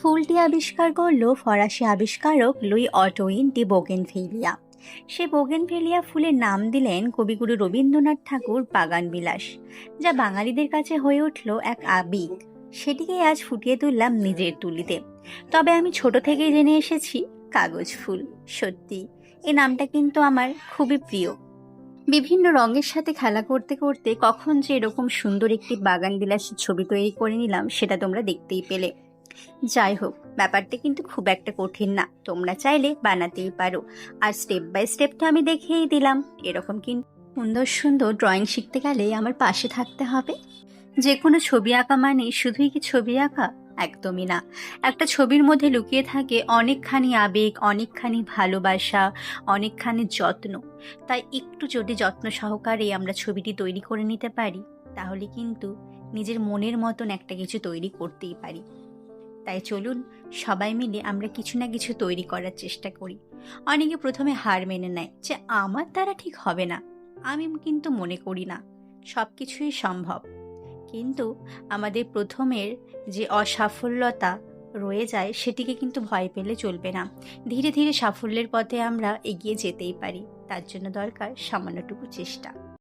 ফুলটি আবিষ্কার করল ফরাসি আবিষ্কারক লুই অটোইন ডি বোগেনভেলিয়া। সে বোগেনভেলিয়া ফুলের নাম দিলেন কবিগুরু রবীন্দ্রনাথ ঠাকুর বাগান বিলাস, যা বাঙালিদের কাছে হয়ে উঠল এক আবেগ। সেটিকে আজ ফুটিয়ে তুললাম নিজের তুলিতে। তবে আমি ছোট থেকেই জেনে এসেছি কাগজ ফুল। সত্যি এই নামটা কিন্তু আমার খুবই প্রিয়। বিভিন্ন রঙের সাথে খেলা করতে করতে কখন যে এরকম সুন্দর একটি বাগান বিলাসের ছবি তৈরি করে নিলাম, সেটা তোমরা দেখতেই পেলে। যাই হোক, ব্যাপারটা কিন্তু খুব একটা কঠিন না, তোমরা চাইলে বানাতেই পারো। আর স্টেপ বাই স্টেপ তো আমি দেখিয়েই দিলাম। এরকম কিন্তু সুন্দর সুন্দর ড্রয়িং শিখতে গেলে আমার পাশে থাকতে হবে। যে কোনো ছবি আঁকা মানে শুধুই কি ছবি আঁকা? একদমই না। একটা ছবির মধ্যে লুকিয়ে থাকে অনেকখানি আবেগ, অনেকখানি ভালোবাসা, অনেকখানি যত্ন। তাই একটু যদি যত্ন সহকারে আমরা ছবিটি তৈরি করে নিতে পারি, তাহলে কিন্তু নিজের মনের মতন একটা কিছু তৈরি করতেই পারি। তাই চলুন সবাই মিলে আমরা কিছু না কিছু তৈরি করার চেষ্টা করি। অনেকে প্রথমে হার মেনে নেয় যে আমার দ্বারা ঠিক হবে না। আমি কিন্তু মনে করি না, সব কিছুই সম্ভব। কিন্তু আমাদের প্রথমের যে অসাফল্যতা রয়ে যায়, সেটিকে কিন্তু ভয় পেলে চলবে না। ধীরে ধীরে সাফল্যের পথে আমরা এগিয়ে যেতেই পারি। তার জন্য দরকার সামান্যটুকু চেষ্টা।